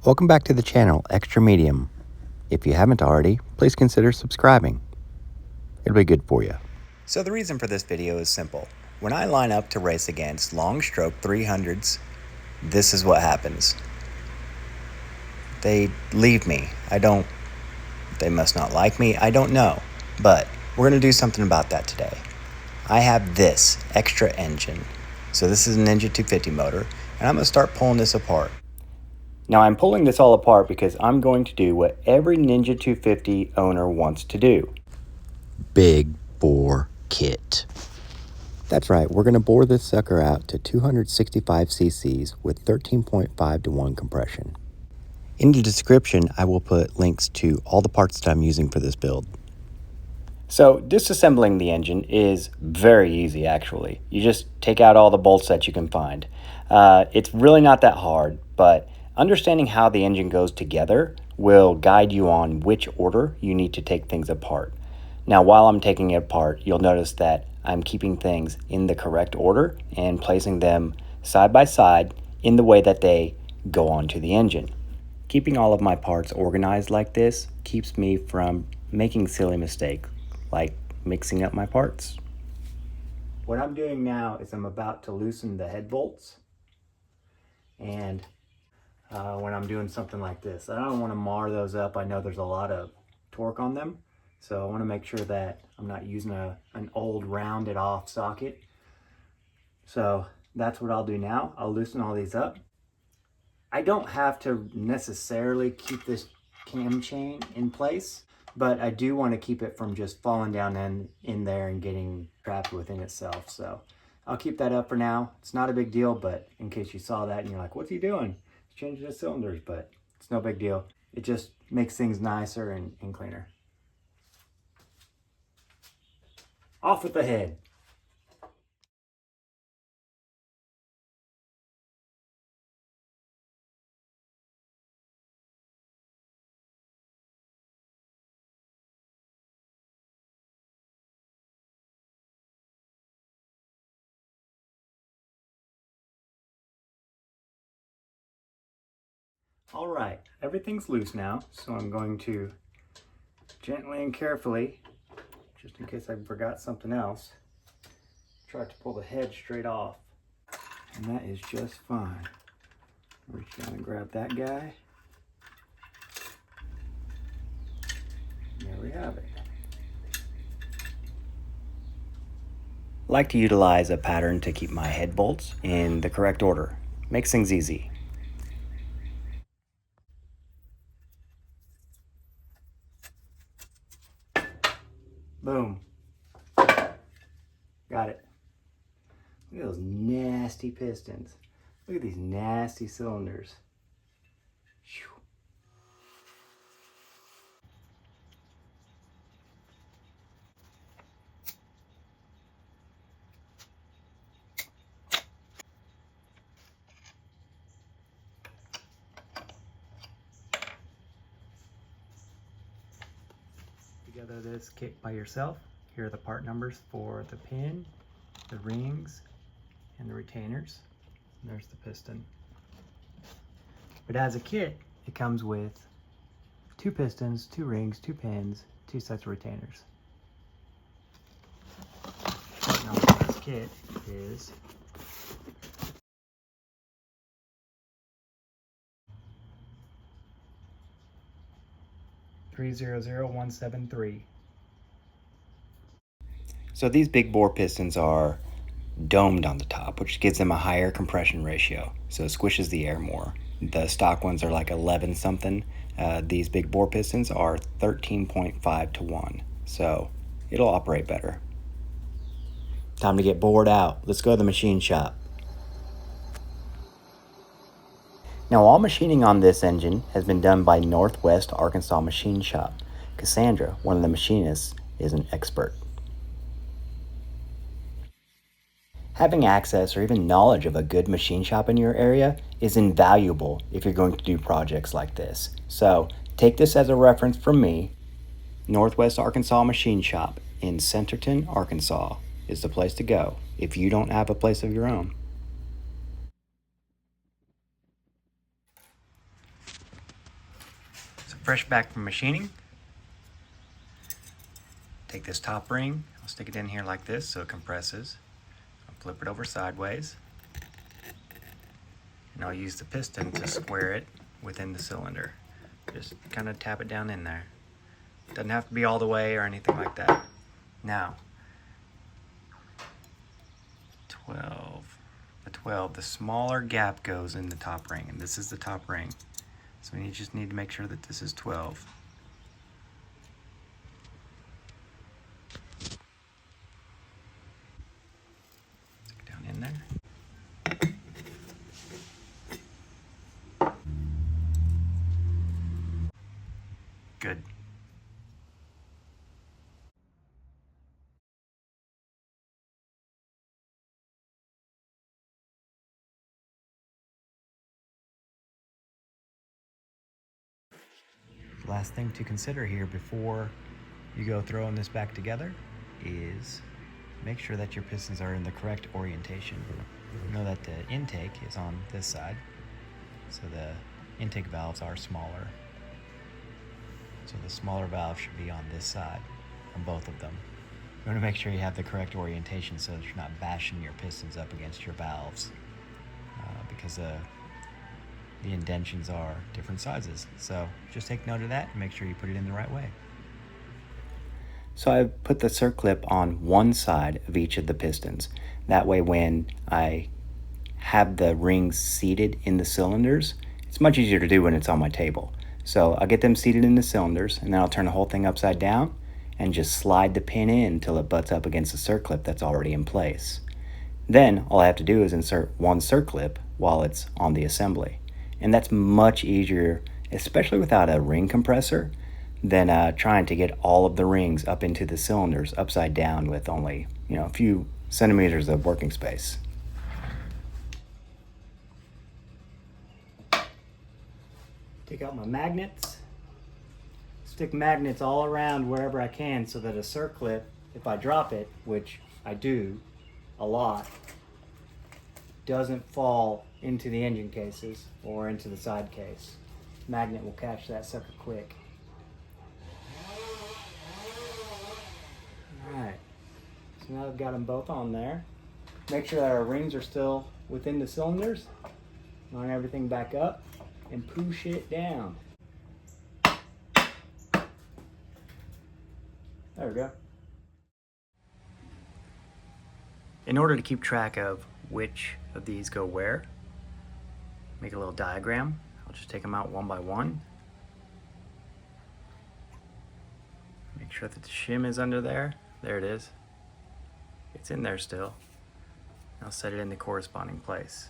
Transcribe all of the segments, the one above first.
Welcome back to the channel, Extra Medium. If you haven't already, please consider subscribing. It'll be good for you. So the reason for this video is simple. When I line up to race against long stroke 300s, this is what happens. They leave me. They must not like me, I don't know. But we're gonna do something about that today. I have this extra engine. So this is a Ninja 250 motor, and I'm gonna start pulling this apart. Now I'm pulling this all apart because I'm going to do what every Ninja 250 owner wants to do. Big bore kit. That's right, we're going to bore this sucker out to 265 cc's with 13.5 to 1 compression. In the description, I will put links to all the parts that I'm using for this build. So disassembling the engine is very easy actually. You just take out all the bolts that you can find. It's really not that hard, but understanding how the engine goes together will guide you on which order you need to take things apart. Now, while I'm taking it apart, you'll notice that I'm keeping things in the correct order and placing them side by side in the way that they go onto the engine. Keeping all of my parts organized like this keeps me from making silly mistakes, like mixing up my parts. What I'm doing now is I'm about to loosen the head bolts, and when I'm doing something like this, I don't want to mar those up. I know there's a lot of torque on them, so I want to make sure that I'm not using an old rounded off socket. So that's what I'll do now. I'll loosen all these up. I don't have to necessarily keep this cam chain in place, but I do want to keep it from just falling down in there and getting trapped within itself. So I'll keep that up for now. It's not a big deal, but in case you saw that and you're like, what's he doing? He's changing the cylinders, but it's no big deal. It just makes things nicer and cleaner. Off with the head. All right, everything's loose now, so I'm going to gently and carefully, just in case I forgot something else, try to pull the head straight off. And that is just fine. Reach down and grab that guy. There we have it. I like to utilize a pattern to keep my head bolts in the correct order. Makes things easy. Boom. Got it. Look at those nasty pistons. Look at these nasty cylinders. Whew. Together this kit by yourself. Here are the part numbers for the pin, the rings, and the retainers. And there's the piston. But as a kit, it comes with 2 pistons, 2 rings, 2 pins, 2 sets of retainers. Part number for this kit is 300173. So these big bore pistons are domed on the top, which gives them a higher compression ratio, so it squishes the air more. The stock ones are like 11 something. These big bore pistons are 13.5 to 1, so it'll operate better. Time to get bored out. Let's go to the machine shop. Now, all machining on this engine has been done by Northwest Arkansas Machine Shop. Cassandra, one of the machinists, is an expert. Having access or even knowledge of a good machine shop in your area is invaluable if you're going to do projects like this. So take this as a reference from me. Northwest Arkansas Machine Shop in Centerton, Arkansas is the place to go if you don't have a place of your own. Fresh back from machining. Take this top ring, I'll stick it in here like this so it compresses. I'll flip it over sideways. And I'll use the piston to square it within the cylinder. Just kind of tap it down in there. Doesn't have to be all the way or anything like that. Now, 12, the smaller gap goes in the top ring, and this is the top ring. So you just need to make sure that this is 12. Stick it down in there. Good. Last thing to consider here before you go throwing this back together is make sure that your pistons are in the correct orientation. Know that the intake is on this side, so the intake valves are smaller. So the smaller valve should be on this side, on both of them. You want to make sure you have the correct orientation so that you're not bashing your pistons up against your valves, because the indentions are different sizes. So just take note of that and make sure you put it in the right way. So I put the circlip on one side of each of the pistons. That way when I have the rings seated in the cylinders, it's much easier to do when it's on my table. So I'll get them seated in the cylinders, and then I'll turn the whole thing upside down and just slide the pin in until it butts up against the circlip that's already in place. Then all I have to do is insert one circlip while it's on the assembly. And that's much easier, especially without a ring compressor, than trying to get all of the rings up into the cylinders upside down with only, a few centimeters of working space. Take out my magnets. Stick magnets all around wherever I can so that a circlip, if I drop it, which I do a lot, doesn't fall into the engine cases or into the side case. Magnet will catch that sucker quick. Alright, so now I've got them both on there. Make sure that our rings are still within the cylinders. Line everything back up and push it down. There we go. In order to keep track of which of these go where, make a little diagram. I'll just take them out one by one. Make sure that the shim is under there. There it is. It's in there still. I'll set it in the corresponding place.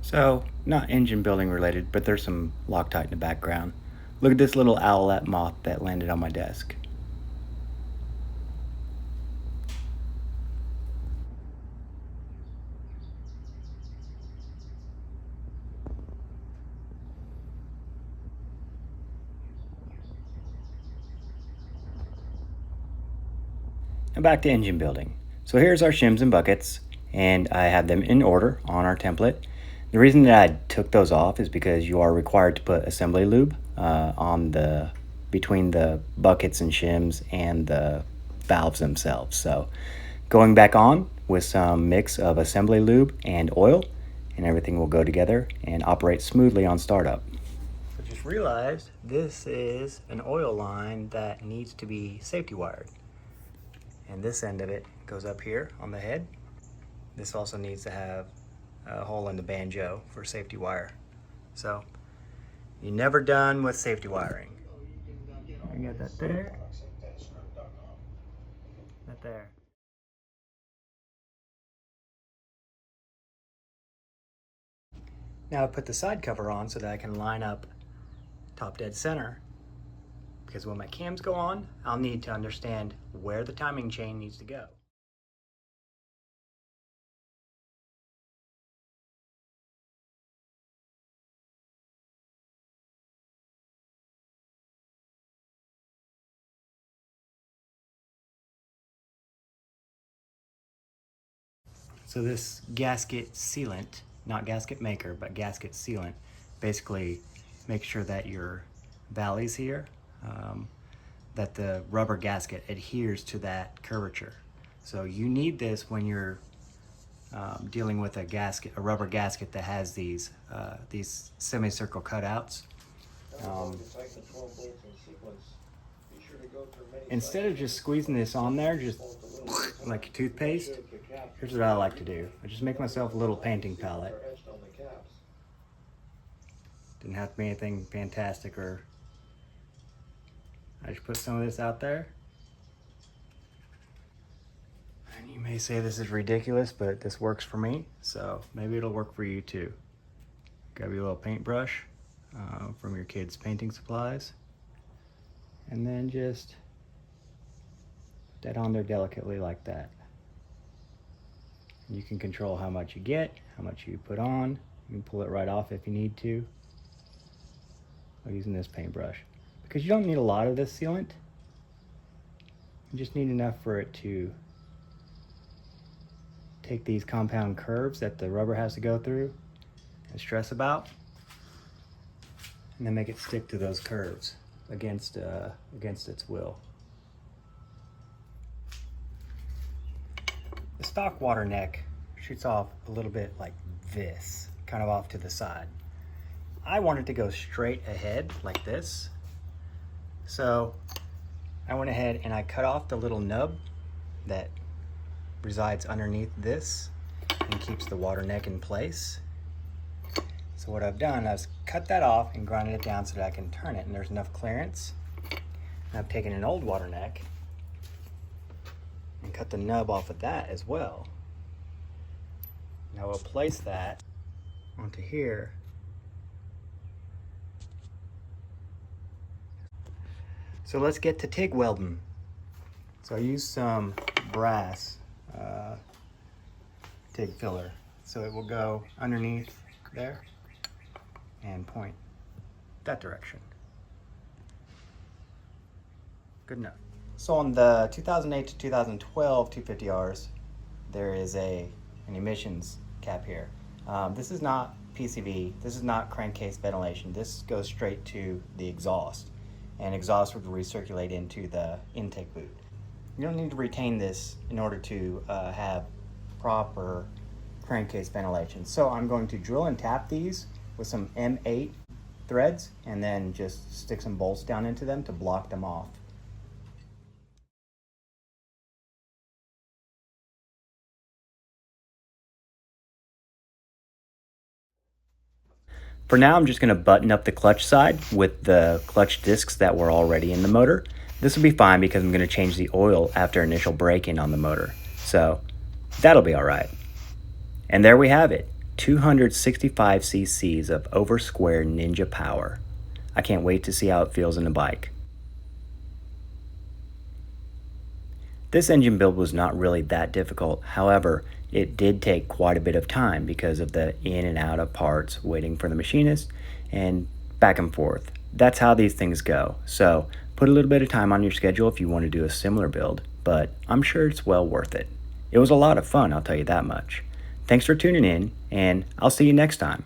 So, not engine building related, but there's some Loctite in the background. Look at this little owlet moth that landed on my desk. Now back to engine building. So here's our shims and buckets, and I have them in order on our template. The reason that I took those off is because you are required to put assembly lube between the buckets and shims and the valves themselves. So going back on with some mix of assembly lube and oil, and everything will go together and operate smoothly on startup. I just realized this is an oil line that needs to be safety wired. And this end of it goes up here on the head. This also needs to have a hole in the banjo for safety wire. So you're never done with safety wiring. I got that there, that there. Now I put the side cover on so that I can line up top dead center, because when my cams go on, I'll need to understand where the timing chain needs to go. So this gasket sealant, not gasket maker, but gasket sealant, basically makes sure that your valleys here, that the rubber gasket adheres to that curvature. So you need this when you're dealing with a rubber gasket that has these semicircle cutouts. Instead of just squeezing this on there, just like toothpaste, here's what I like to do. I just make myself a little painting palette. Didn't have to be anything fantastic, or I just put some of this out there. And you may say this is ridiculous, but this works for me, so maybe it'll work for you too. Grab your little paintbrush from your kids' painting supplies, and then just put that on there delicately like that. You can control how much you get, how much you put on. You can pull it right off if you need to. I'm using this paintbrush because you don't need a lot of this sealant. You just need enough for it to take these compound curves that the rubber has to go through and stress about, and then make it stick to those curves against its will. The stock water neck shoots off a little bit like this, kind of off to the side. I want it to go straight ahead like this. So I went ahead and I cut off the little nub that resides underneath this and keeps the water neck in place. So what I've done is cut that off and grinded it down so that I can turn it and there's enough clearance. And I've taken an old water neck and cut the nub off of that as well. Now we'll place that onto here. So let's get to TIG welding. So I used some brass TIG filler. So it will go underneath there and point that direction. Good enough. So on the 2008 to 2012 250Rs, there is an emissions cap here. This is not PCV, this is not crankcase ventilation. This goes straight to the exhaust, and exhaust would recirculate into the intake boot. You don't need to retain this in order to have proper crankcase ventilation. So I'm going to drill and tap these with some M8 threads and then just stick some bolts down into them to block them off. For now, I'm just going to button up the clutch side with the clutch discs that were already in the motor. This will be fine because I'm going to change the oil after initial break-in on the motor. So that'll be all right. And there we have it, 265 cc's of over square Ninja power. I can't wait to see how it feels in the bike. This engine build was not really that difficult. However, it did take quite a bit of time because of the in and out of parts, waiting for the machinist, and back and forth. That's how these things go. So put a little bit of time on your schedule if you want to do a similar build, but I'm sure it's well worth it. It was a lot of fun, I'll tell you that much. Thanks for tuning in, and I'll see you next time.